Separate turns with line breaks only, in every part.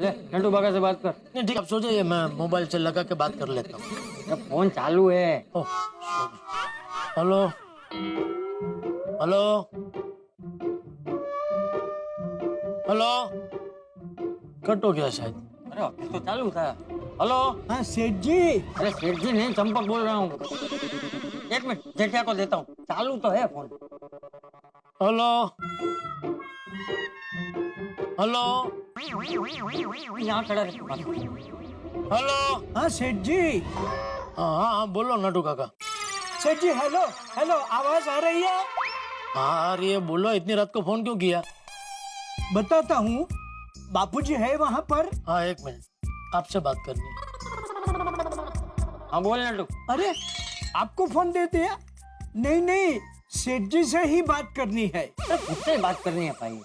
ले नटू बागा से बात कर।
नहीं ठीक, आप सो जाइए, मैं मोबाइल से लगा के बात कर लेता हूँ।
ये फोन चालू है।
ओह, हेलो हेलो हेलो, कट हो गया शायद।
अरे अभी तो चालू था। हेलो।
हाँ सेठ जी।
अरे सेठ जी नहीं, चंपक बोल रहा हूँ। एक मिनट, जेठिया को देता हूँ, चालू तो है फोन।
हेलो हेलो
यहाँ खड़ा रहे।
हेलो।
हाँ सेठ जी।
हाँ हाँ हाँ, बोलो नटू काका।
सेठ जी हेलो हेलो, आवाज आ रही है?
हाँ अरे बोलो, इतनी रात को फोन क्यों किया?
बताता हूँ, बापूजी है वहाँ पर।
हाँ एक मिनट, आपसे बात करनी है।
हाँ बोल नटू।
अरे आपको फोन दे दिया? नहीं नहीं, सेठ जी से ही बात करनी है।
मुझसे बात करनी है भाई।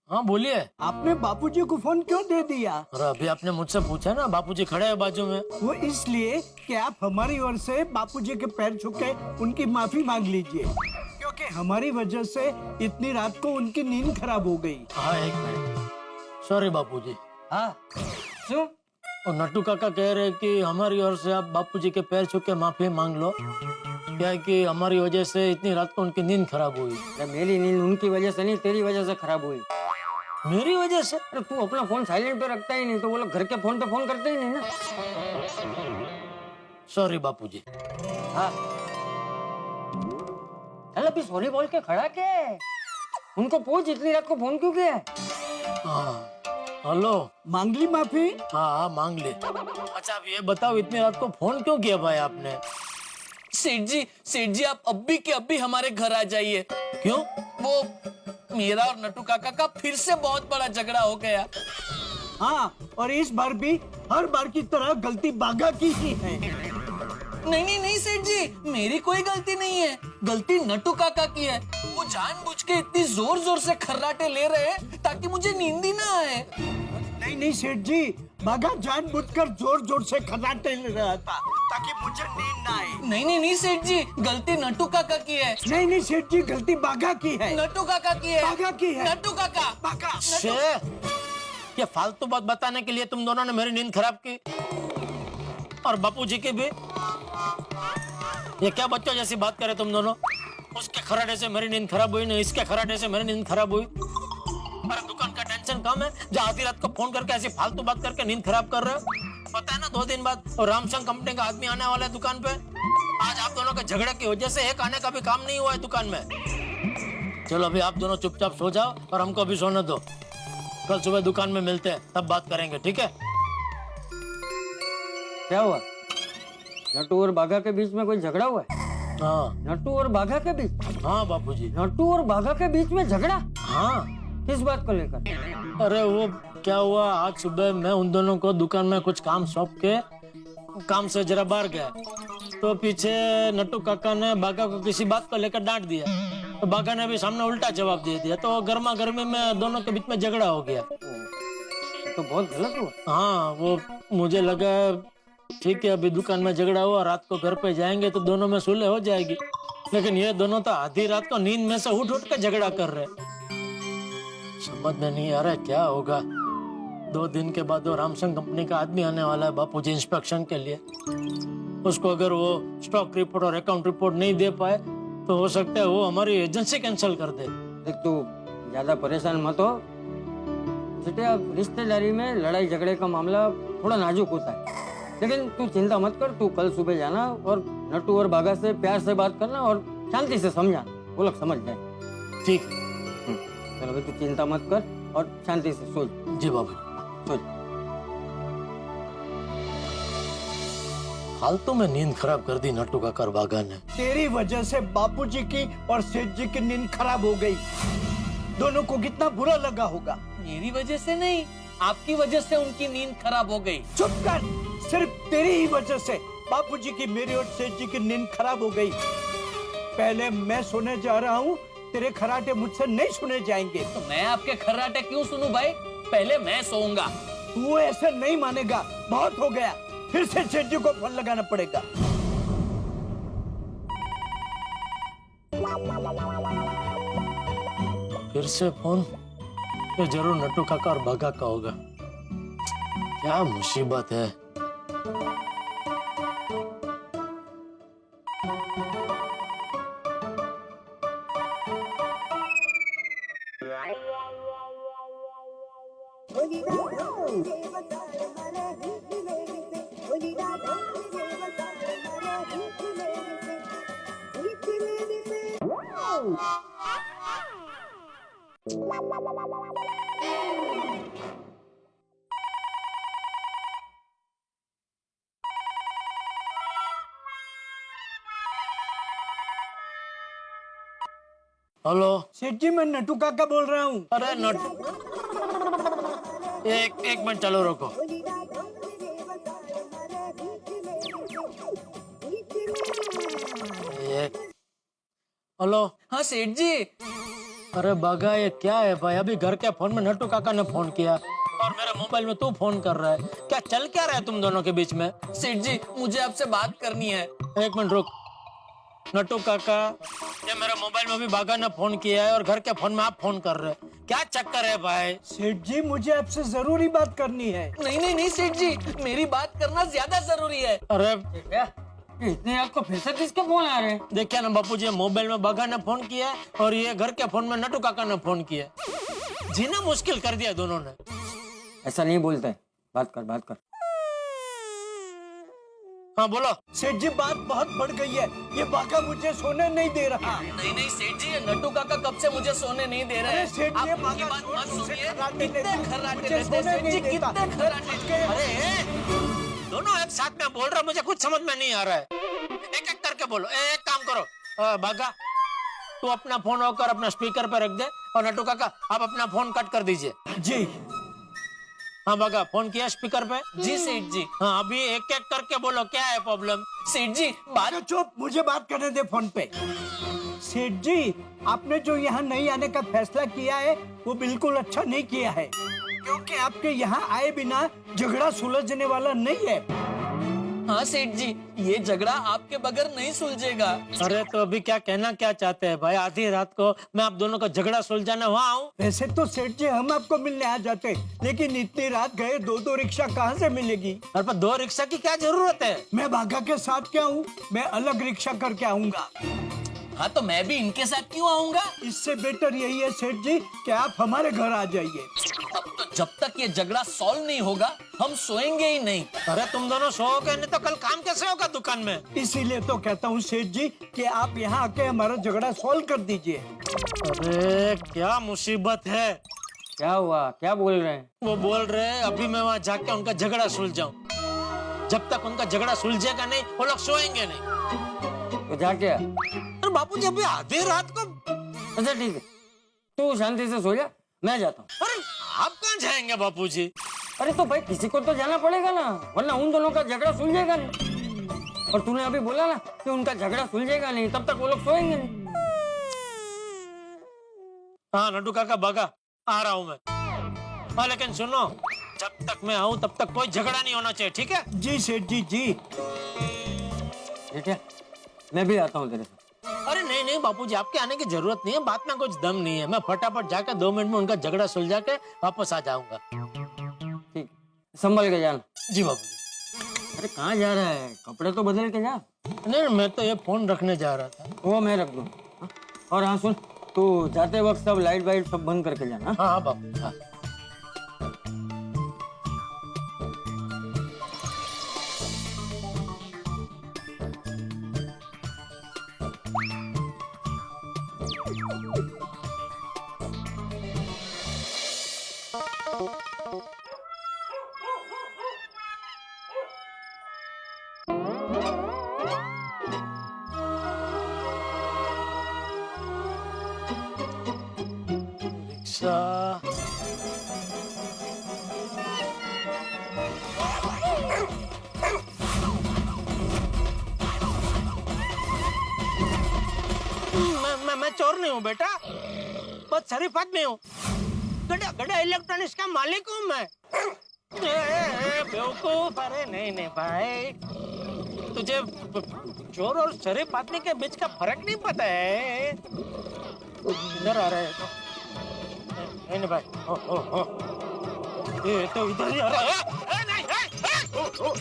हाँ बोलिए।
आपने बापूजी को फोन क्यों दे दिया?
अरे अभी आपने मुझसे पूछा ना, बापूजी खड़े हैं बाजू में।
वो इसलिए कि आप हमारी ओर से बापूजी के पैर छू के उनकी माफी मांग लीजिए, क्योंकि हमारी वजह से इतनी रात को उनकी नींद खराब हो गई।
हाँ एक मिनट, सॉरी बापूजी।
हाँ क्यों?
और नट्टू काका कह रहे हैं कि हमारी ओर से आप बापूजी के पैर छू के माफी मांग लो, क्या है कि हमारी वजह से इतनी रात को उनकी नींद खराब हुई।
अरे मेरी नींद उनकी वजह से नहीं, तेरी वजह से खराब हुई।
मेरी वजह से?
अरे तू अपना फोन साइलेंट पे रखता ही नहीं, तो वो लोग घर के फोन पे फोन करते ही नहीं ना।
सॉरी बापूजी।
हाँ चल अभी सॉरी बोल के खड़ा के उनको पूछ इतनी रात को फोन क्यों किया है।
हाँ हेलो।
मांग ली माफी?
हाँ हाँ मांग ले। अच्छा अब ये बताओ, इतनी रात को फोन क्यों किया भाई आपने?
सेठ जी आप अभी के अभी हमारे घर आ जाइए।
क्यों?
वो मेरा और नटू काका का फिर से बहुत बड़ा झगड़ा हो गया।
हाँ, और इस बार भी हर बार की तरह गलती बागा की ही है।
नहीं सेठ जी, मेरी कोई गलती नहीं है, गलती नटू काका की है। वो जानबूझ के इतनी जोर जोर से खर्राटे ले रहे हैं ताकि मुझे नींद ही ना आए।
नहीं सेठ जी, बागा जानबूझकर जोर जोर से खर्राटे ले रहा था ताकि मुझे नींद ना आए।
नहीं सेठ जी, गलती नटू काका की है।
नहीं सेठ जी, गलती बागा की है।
नटू काका की है।
बागा की है।
नटू काका।
बागा।
छे, ये फालतू बात बताने के लिए तुम दोनों ने मेरी नींद खराब की, और बापूजी की भी। ये क्या बच्चों जैसी बात करे तुम दोनों? उसके खराटे से मेरी नींद खराब हुई, नहीं इसके खराटे से मेरी नींद खराब हुई। अरे दुकान का टेंशन कम है, जो आधी रात को फोन करके ऐसी फालतू बात करके नींद खराब कर रहे हो। पता है ना 2 दिन बाद रामसंग कंपनी का आदमी आने वाला है दुकान पे। आज आप दोनों के झगड़े की वजह से एक आने का भी काम नहीं हुआ है दुकान में। चलो अभी आप दोनों चुपचाप सो जाओ और हमको भी सोने दो। कल सुबह दुकान में मिलते हैं, तब बात करेंगे, ठीक है?
क्या हुआ? नट्टू और बाघा के बीच में कोई झगड़ा हुआ है?
हाँ
नट्टू और बाघा के बीच?
हाँ बापूजी।
नट्टू और बाघा के बीच में झगड़ा?
हाँ।
किस बात को लेकर?
अरे वो क्या हुआ, आज सुबह मैं उन दोनों को दुकान में कुछ काम सौंप के काम से जरा बाहर गया, तो पीछे नट्टू काका ने बाघा को किसी बात को लेकर डांट दिया, तो बाघा ने भी सामने उल्टा जवाब दे दिया, तो गर्मा गर्मी में दोनों के बीच में झगड़ा हो गया।
तो बहुत गलत हुआ।
हाँ वो मुझे लगा ठीक है, अभी दुकान में झगड़ा हुआ, रात को घर पे जाएंगे तो दोनों में सुलह हो जाएगी, लेकिन ये दोनों तो आधी रात को नींद में से उठ उठ के झगड़ा कर रहे। समझ में नहीं आ रहा क्या होगा। 2 दिन के बाद वो रामसंग कंपनी का आदमी आने वाला है बापूजी इंस्पेक्शन के लिए। उसको अगर वो स्टॉक रिपोर्ट और अकाउंट रिपोर्ट नहीं दे पाए तो हो सकता है वो हमारी एजेंसी कैंसिल कर दे।
देख तू ज्यादा परेशान मत हो बेटे, रिश्तेदारी में लड़ाई झगड़े का मामला थोड़ा नाजुक होता है, लेकिन तू चिंता मत कर। तू कल सुबह जाना और नट्टू और बाघा से प्यार से बात करना और शांति से समझाना, वो लोग समझ जाए।
ठीक।
चलो भाई, तू चिंता मत कर और शांति से सो जा।
जी बाबू।
सो जा।
फालतू में नींद खराब कर दी नट्टू काका और बाघा ने।
तेरी वजह से बापूजी की और सेठ जी की नींद खराब हो गई। दोनों को कितना बुरा लगा होगा।
मेरी वजह से नहीं, आपकी वजह से उनकी नींद खराब हो गई।
चुप कर, सिर्फ तेरी ही वजह से बापूजी की, मेरी और सेठ जी की नींद खराब हो गई। पहले मैं सोने जा रहा हूँ, तेरे खराटे मुझसे नहीं सुने जाएंगे।
तो मैं आपके खर्राटे क्यों सुनूं भाई? पहले मैं सोऊंगा।
तू ऐसे नहीं मानेगा, बहुत हो गया। फिर से सेठ जी को फोन लगाना पड़ेगा।
फिर से फोन? ये जरूर नट्टू काका और बाघा का होगा। क्या मुसीबत है। हेलो।
सेठ जी मैं नटू काका बोल रहा हूँ।
अरे नटू, एक मिनट चलो रुको। हेलो।
हाँ सेठ जी।
अरे बागा ये क्या है भाई, अभी घर के फोन में नट्टू काका ने फोन किया और मेरे मोबाइल में तू फोन कर रहा है। क्या चल क्या रहा है तुम दोनों के बीच में?
सेठ जी मुझे आपसे बात करनी है।
एक मिनट रुक। नट्टू काका, ये मेरे मोबाइल में भी बागा ने फोन किया है और घर के फोन में आप फोन कर रहे हैं। क्या चक्कर है भाई?
सेठ जी मुझे आपसे जरूरी बात करनी है।
नहीं नहीं नहीं सेठ जी, मेरी बात करना ज्यादा जरूरी है।
अरे
क्या इतने आपको फिर से किसके फोन आ रहे हैं?
देखिए ना बापूजी, मोबाइल में बागा ने फोन किया है और ये घर के फोन में नट्टू काका ने फोन किया है। जीना मुश्किल कर दिया दोनों ने।
ऐसा नहीं बोलते है। बात कर बात कर।
हाँ बोलो।
सेठ जी बात बहुत बढ़ गई है, ये बाका मुझे सोने नहीं दे रहा।
नहीं नहीं सेठ जी, ये नट्टू काका कब से मुझे सोने नहीं दे रहे
अरे
हैं।
सेठ जी,
आप
बागा
उनकी बात
छोड़,
मत
मुझे
सुनिए।
खर्राटे
कितने
लेते हैं।
खर्राटे
मुझे
लेते हैं
सोने
सेठ जी,
नहीं देता।
कितने खर्राटे।
अरे दोनों एक साथ में बोल रहे हो, मुझे कुछ समझ में नहीं आ रहा है। एक एक करके बोलो। एक काम करो बागा, तू अपना फोन होकर अपना स्पीकर पे रख दे और नट्टू काका आप अपना फोन कट कर दीजिए।
जी
हाँ बागा, फोन किया स्पीकर पे?
जी सेठ जी।
हाँ अभी एक एक करके बोलो, क्या है प्रॉब्लम?
सेठ जी बात।
चुप, मुझे बात करने दे फोन पे। सेठ जी आपने जो यहाँ नहीं आने का फैसला किया है वो बिल्कुल अच्छा नहीं किया है, क्योंकि आपके यहाँ आए बिना झगड़ा सुलझने वाला नहीं है।
हाँ सेठ जी, ये झगड़ा आपके बगैर नहीं सुलझेगा।
अरे तो अभी क्या कहना क्या चाहते हैं भाई? आधी रात को मैं आप दोनों का झगड़ा सुलझाने वहाँ आऊँ?
वैसे तो सेठ जी हम आपको मिलने आ जाते, लेकिन इतनी रात गए दो रिक्शा कहाँ से मिलेगी?
अरे पर 2 रिक्शा की क्या जरूरत है?
मैं बागा के साथ क्या हूँ, मैं अलग रिक्शा करके आऊंगा।
हाँ तो मैं भी इनके साथ क्यों आऊंगा?
इससे बेटर यही है सेठ जी कि आप हमारे घर आ जाइए।
अब तो जब तक ये झगड़ा सॉल्व नहीं होगा हम सोएंगे ही नहीं।
अरे तुम दोनों सोओगे नहीं तो कल काम कैसे होगा दुकान में?
इसीलिए तो कहता हूँ सेठ जी कि आप यहाँ आके हमारा झगड़ा सॉल्व कर दीजिए।
अरे क्या मुसीबत है।
क्या हुआ? क्या बोल रहे हैं?
वो बोल रहे हैं अभी मैं वहाँ जाके उनका झगड़ा सुलझाऊं। जब तक उनका झगड़ा सुलझेगा नहीं वो लोग सोएंगे नहीं।
तो जा क्या?
अरे बापूजी अभी आधी रात को।
अच्छा ठीक है, तू शांति से सो जा, मैं जाता हूँ।
अरे आप कहाँ जाएंगे बापूजी?
अरे तो भाई किसी को तो जाना पड़ेगा ना, वरना उन दोनों का झगड़ा सुलझेगा नहीं। और तूने अभी बोला ना कि उनका झगड़ा सुलझेगा नहीं, तब तक वो लोग सोएंगे नहीं।
हाँ नट्टू काका बागा, आ रहा हूँ मैं। हाँ लेकिन सुनो, जब तक मैं आऊँ तब तक कोई झगड़ा नहीं होना चाहिए, ठीक है?
जी सेठ जी जी।
ठीक है, मैं भी आता हूँ तेरे साथ।
अरे नहीं नहीं बापूजी, आपके आने की जरूरत नहीं है, बात में कुछ दम नहीं है। मैं फटाफट जाकर 2 मिनट में उनका झगड़ा सुलझा के वापस आ जाऊंगा।
ठीक, संभल के जाना।
जी बापूजी।
अरे कहाँ जा रहा है? कपड़े तो बदल के जा।
नहीं मैं तो ये फोन रखने जा रहा था।
वो मैं रख दूँ। हाँ? और हाँ सुन, तू जाते वक्त सब लाइट वाइट सब बंद करके जाना।
हाँ हाँ बापू। हाँ। रिक्शा। मैं चोर नहीं हूँ बेटा, बहुत शरीफ आदमी हूँ। गड़ा गड़ा इलेक्ट्रॉनिक्स का मालिक हूँ मैं। बेवकूफ। अरे नहीं नहीं भाई, तुझे चोर और शरीफ आदमी के बीच का फर्क नहीं पता है। इधर आ रहे हैं नहीं नहीं भाई, ये तो इधर ही आ रहा है। नहीं रिक्शा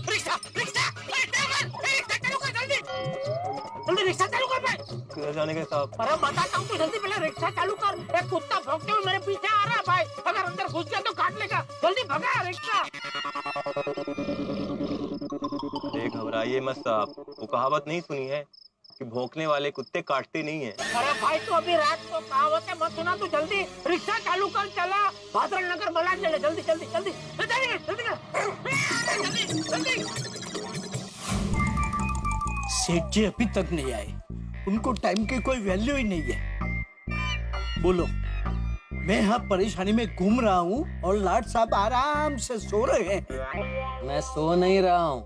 रिक्शा रिक्शा चालू कर जल्दी जल्दी रिक्शा चालू कर भाई।
किधर जाने के साहब?
अरे बताता हूँ, तू जल्दी पहले रिक्शा चालू कर। एक कुत्ता भौंकते हुए मेरे पीछे आ रहा है भाई, अगर अंदर घुस गया तो काट लेगा। जल्दी भगा रिक्शा।
अरे घबराइए मत साहब, वो कहावत नहीं सुनी है कि भौंकने वाले कुत्ते काटते नहीं है।
अरे भाई तू अभी रात को कहावतें मत सुना, तू जल्दी रिक्शा चालू कर, चला भादरण नगर मलाड चले। जल्दी जल्दी जल्दी जल्दी जल्दी जल्दी।
सेठ जी अभी तक नहीं आए, उनको टाइम की कोई वैल्यू ही नहीं है। बोलो, मैं यहाँ परेशानी में घूम रहा हूँ और लाट साहब आराम से सो रहे हैं।
मैं सो नहीं रहा हूँ,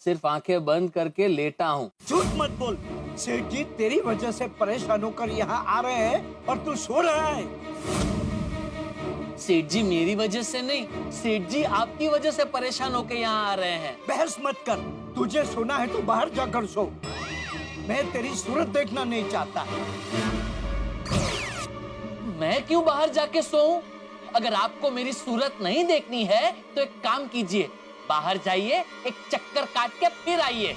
सिर्फ आंखें बंद करके लेटा हूँ।
झूठ मत बोल। सेठ जी तेरी वजह से परेशान होकर यहाँ आ रहे हैं और तू सो रहा है।
सेठ जी मेरी वजह से नहीं, सेठ जी आपकी वजह से परेशान होके यहाँ आ रहे हैं।
बहस मत कर, तुझे सोना है तो बाहर जाकर सो। मैं तेरी सूरत देखना नहीं चाहता।
मैं क्यों बाहर जाके सोऊं? अगर आपको मेरी सूरत नहीं देखनी है तो एक काम कीजिए, बाहर जाइए, एक चक्कर काट के फिर आइए।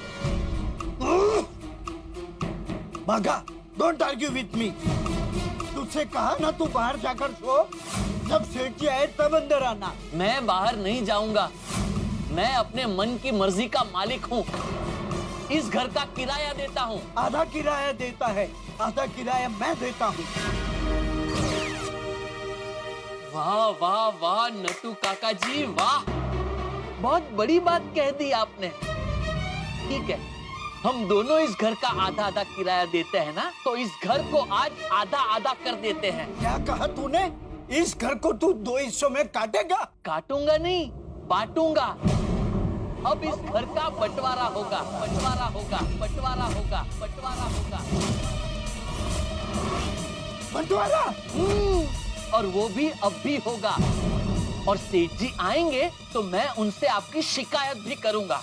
भागा, डोंट आर्ग्यू विथ मी। तुझसे कहा ना तू बाहर जाकर सो, जब सेठ जी आए तब अंदर आना।
मैं बाहर नहीं जाऊंगा, मैं अपने मन की मर्जी का मालिक हूँ। इस घर का किराया देता हूँ।
आधा किराया देता है, आधा किराया मैं देता हूँ।
वाह वाह वाह नटू काका जी वाह, बहुत बड़ी बात कह दी आपने। ठीक है, हम दोनों इस घर का आधा आधा किराया देते हैं ना, तो इस घर को आज आधा आधा कर देते हैं।
क्या कहा तूने? इस घर को तू 2 हिस्सों में काटेगा?
काटूंगा नहीं, बांटूंगा। अब इस घर का बंटवारा होगा, बंटवारा होगा, बंटवारा होगा, बंटवारा होगा।
बंटवारा?
और वो भी अब भी होगा। और सेठ जी आएंगे तो मैं उनसे आपकी शिकायत भी करूंगा।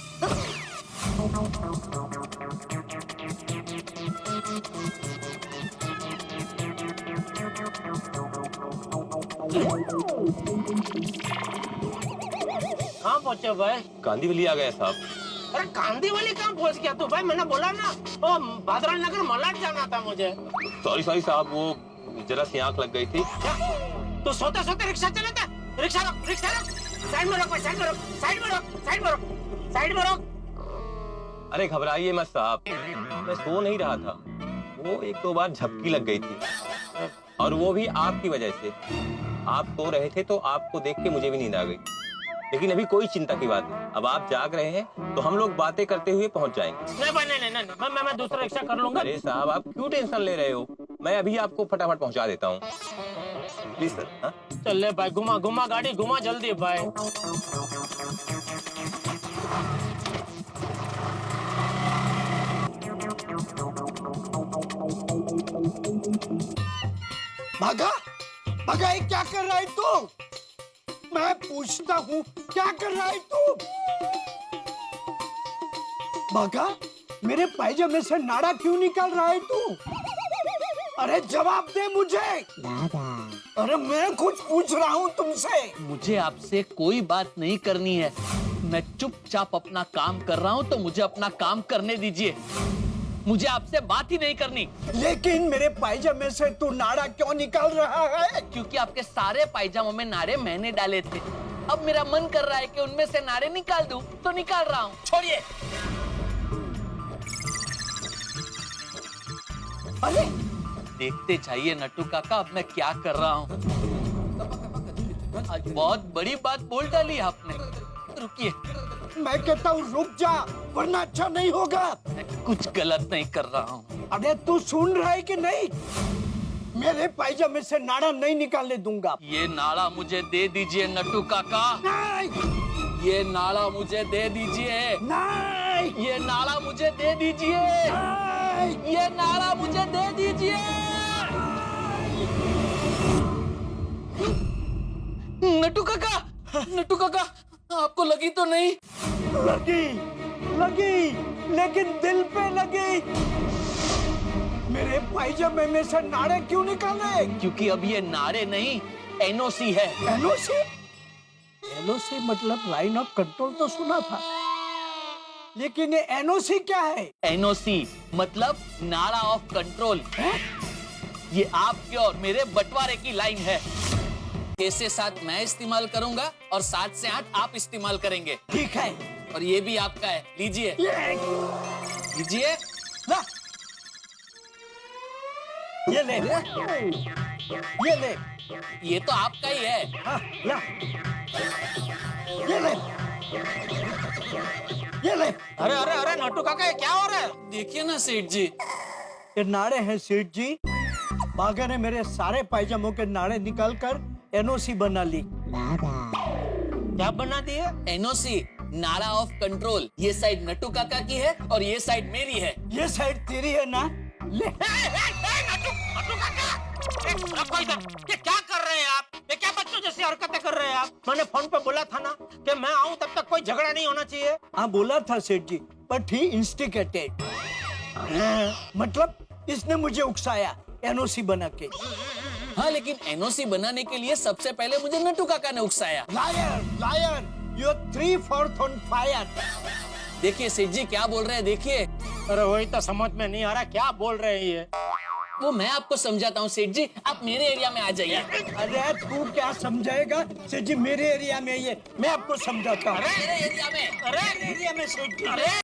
कहाँ पहुँचे भाई?
कांदीवली आ गया साहब।
अरे कांदीवली कहाँ पहुँच गया तू भाई? मैंने बोला ना वो भादरण नगर मलाड जाना था मुझे।
सॉरी सॉरी साहब, वो जरा सी आंख लग गई थी।
क्या? तो सोते सोते रिक्शा चलाता? रिक्शा रोक, रिक्शा रोक, साइड में रोक भाई, साइड में रोक, साइड में रोक, साइड में रोक, साइड में रोक।
अरे घबराइए मत साहब, मैं सो नहीं रहा था, वो 1-2 बार झपकी लग गई थी, और वो भी आपकी वजह से। आप सो रहे थे तो आपको देख के मुझे भी नींद आ गई। लेकिन अभी कोई चिंता की बात नहीं, अब आप जाग रहे हैं तो हम लोग बातें करते हुए पहुंच जाएंगे।
नहीं भाई नहीं नहीं नहीं, मैं दूसरा रिक्शा कर लूंगा।
अरे साहब आप क्यों टेंशन ले रहे हो, मैं अभी आपको फटाफट पहुंचा देता हूँ। Please sir. हाँ
चल ले भाई, घुमा घुमा गाड़ी घुमा जल्दी भाई।
भागा, भागा, ये क्या कर रहा है तू? मैं पूछता हूँ क्या कर रहा है तू? भागा, मेरे पायजामे से नाड़ा क्यों निकाल रहा है तू? अरे जवाब दे मुझे। अरे मैं कुछ पूछ रहा हूँ तुमसे।
मुझे आपसे कोई बात नहीं करनी है, मैं चुपचाप अपना काम कर रहा हूँ, तो मुझे अपना काम करने दीजिए। मुझे आपसे बात ही नहीं करनी।
लेकिन मेरे पायजामे से तू नाड़ा क्यों निकाल रहा है?
क्योंकि आपके सारे पायजामों में नारे मैंने डाले थे। अब मेरा मन कर रहा है कि उनमें से नारे निकाल दूं, तो निकाल रहा हूँ। छोड़िए।
अरे
देखते जाइए नट्टू काका, अब मैं क्या कर रहा हूँ। आज बहुत बड़ी बात बोल डाली आपने। रुकिए,
मैं कहता हूँ रुक जा, वरना अच्छा नहीं होगा।
मैं कुछ गलत नहीं कर रहा हूँ।
अरे तू सुन रहा है कि नहीं? मेरे पायजामे से नाड़ा नहीं निकालने दूंगा।
ये नाड़ा मुझे दे दीजिए नट्टू काका।
नहीं,
ये नाड़ा मुझे दे दीजिए।
नहीं,
ये नाड़ा मुझे दे दीजिए।
नहीं।
ये नाड़ा मुझे दे दीजिए। नट्टू काका, नट्टू काका, आपको लगी तो नहीं?
लगी, लगी, लेकिन दिल पे लगी। मेरे पायजामे में से नाड़े क्यों निकाले?
क्योंकि अब ये नारे नहीं, एनओसी है।
एनओसी? एलओसी मतलब लाइन ऑफ कंट्रोल तो सुना था, लेकिन ये एनओसी क्या है?
एनओसी मतलब नारा ऑफ कंट्रोल। ये आपके और मेरे बंटवारे की लाइन है। 6 से 7 मैं इस्तेमाल करूंगा और 7 से 8 आप इस्तेमाल करेंगे।
ठीक है।
और ये भी आपका है, लीजिए लीजिए।
ला, ये ले, ये ले,
ये तो आपका ही है।
हाँ, ला, ये ले, ये ले।
अरे अरे अरे नट्टू काका ये क्या हो रहा है?
देखिए ना सेठ जी,
ये नाड़े हैं सेठ जी। बागा ने मेरे सारे पायजामों के नाड़े निकाल कर एनओसी बना ली।
क्या बना दिए?
एनओसी नारा ऑफ कंट्रोल। ये साइड नट्टू काका की है और ये साइड मेरी है।
ये साइड तेरी है ना? ले।
रखो इधर। ये क्या कर रहे हैं आप? ये क्या बच्चों जैसी हरकतें कर रहे हैं आप? मैंने फोन पे बोला था ना कि मैं आऊं तब तक कोई झगड़ा नहीं होना चाहिए।
हाँ बोला था सेठ जी, बट ही इंस्टिगेटेड। मतलब इसने मुझे उकसाया एनओसी बना के।
हाँ, लेकिन एनओसी बनाने के लिए सबसे पहले मुझे नट्टू काका ने उकसाया।
Liar, liar, you are 3/4 on fire.
देखिए सेठ जी क्या बोल रहे हैं, देखिए।
अरे वही तो समझ में नहीं आ रहा क्या बोल रहे हैं ये।
वो मैं आपको समझाता हूँ सेठ जी, आप मेरे एरिया में आ जाइए।
अरे तू क्या समझाएगा सेठ जी? मेरे एरिया में ये मैं आपको समझाता हूँ।
मेरे एरिया में।
अरे एरिया में सेठ जी।
अरे